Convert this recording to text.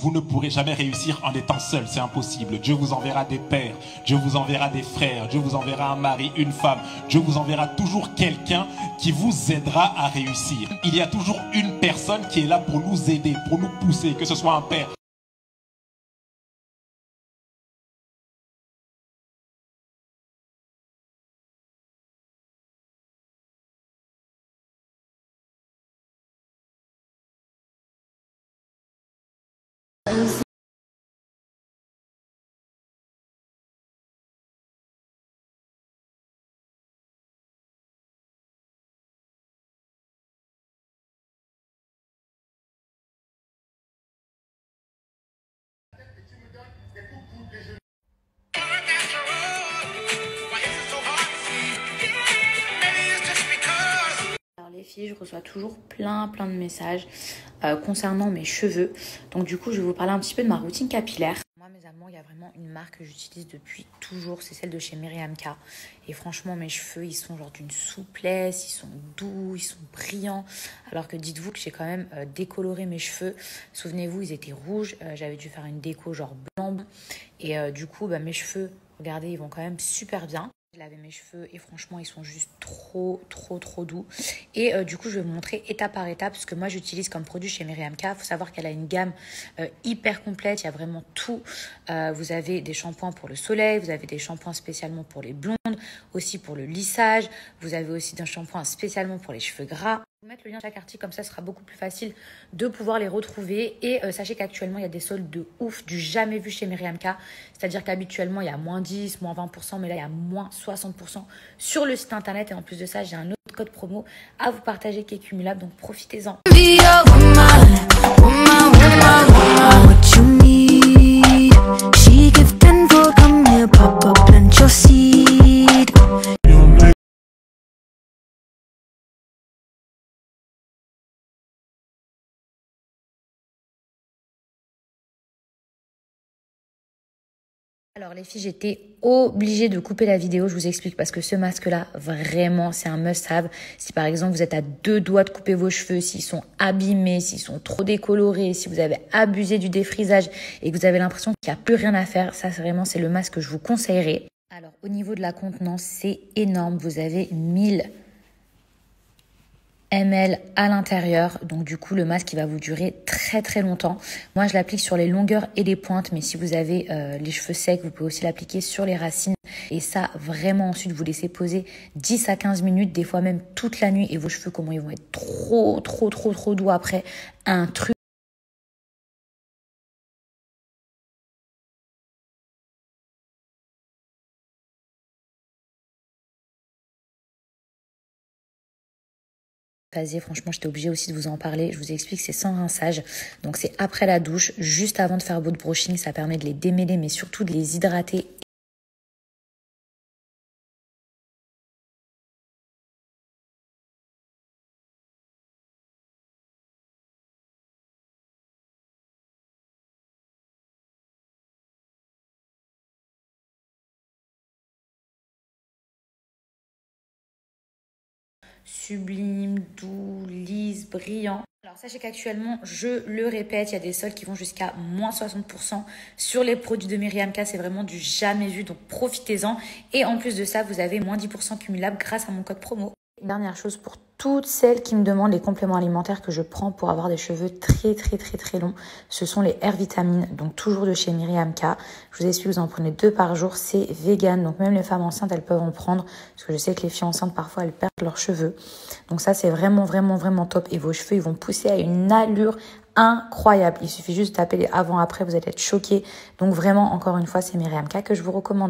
Vous ne pourrez jamais réussir en étant seul, c'est impossible. Dieu vous enverra des pères, Dieu vous enverra des frères, Dieu vous enverra un mari, une femme. Dieu vous enverra toujours quelqu'un qui vous aidera à réussir. Il y a toujours une personne qui est là pour nous aider, pour nous pousser, que ce soit un père. Alors les filles, je reçois toujours plein de messages concernant mes cheveux. Donc du coup, je vais vous parler un petit peu de ma routine capillaire. Moi, mes amours, il y a vraiment une marque que j'utilise depuis toujours, c'est celle de chez Myriam K. Et franchement, mes cheveux, ils sont genre d'une souplesse, ils sont doux, ils sont brillants. Alors que dites-vous que j'ai quand même décoloré mes cheveux. Souvenez-vous, ils étaient rouges. J'avais dû faire une déco genre blanc. Et du coup, mes cheveux, regardez, ils vont quand même super bien. J'ai lavé mes cheveux et franchement, ils sont juste trop doux. Et du coup, je vais vous montrer étape par étape ce que moi j'utilise comme produit chez Myriam K. Il faut savoir qu'elle a une gamme hyper complète. Il y a vraiment tout. Vous avez des shampoings pour le soleil, vous avez des shampoings spécialement pour les blondes, aussi pour le lissage. Vous avez aussi des shampoings spécialement pour les cheveux gras. Je vais mettre le lien de chaque article, comme ça ce sera beaucoup plus facile de pouvoir les retrouver. Et sachez qu'actuellement, il y a des soldes de ouf, du jamais vu chez Myriam K. C'est-à-dire qu'habituellement, il y a moins 10, moins 20%, mais là, il y a moins 60% sur le site internet. Et en plus de ça, j'ai un autre code promo à vous partager qui est cumulable, donc profitez-en. Alors les filles, j'étais obligée de couper la vidéo, je vous explique, parce que ce masque-là, vraiment, c'est un must-have. Si par exemple, vous êtes à 2 doigts de couper vos cheveux, s'ils sont abîmés, s'ils sont trop décolorés, si vous avez abusé du défrisage et que vous avez l'impression qu'il n'y a plus rien à faire, ça vraiment, c'est le masque que je vous conseillerais. Alors au niveau de la contenance, c'est énorme. Vous avez 1000 ml à l'intérieur, donc du coup le masque il va vous durer très longtemps. Moi je l'applique sur les longueurs et les pointes, mais si vous avez les cheveux secs, vous pouvez aussi l'appliquer sur les racines, et ça vraiment ensuite vous laissez poser 10 à 15 minutes, des fois même toute la nuit, et vos cheveux comment ils vont être trop doux après, un truc. Franchement, j'étais obligée aussi de vous en parler. Je vous explique, c'est sans rinçage. Donc, c'est après la douche, juste avant de faire votre brushing. Ça permet de les démêler, mais surtout de les hydrater. Sublime, doux, lisse, brillant. Alors sachez qu'actuellement, je le répète, il y a des soldes qui vont jusqu'à moins 60% sur les produits de Myriam K. C'est vraiment du jamais vu, donc profitez-en. Et en plus de ça, vous avez moins 10% cumulable grâce à mon code promo. Dernière chose pour toutes celles qui me demandent les compléments alimentaires que je prends pour avoir des cheveux très longs, ce sont les Air Vitamines, donc toujours de chez Myriam K. Je vous explique, vous en prenez 2 par jour, c'est vegan, donc même les femmes enceintes elles peuvent en prendre, parce que je sais que les filles enceintes parfois elles perdent leurs cheveux. Donc ça c'est vraiment top, et vos cheveux ils vont pousser à une allure incroyable. Il suffit juste de taper les avant-après, vous allez être choqués. Donc vraiment, encore une fois, c'est Myriam K que je vous recommanderais.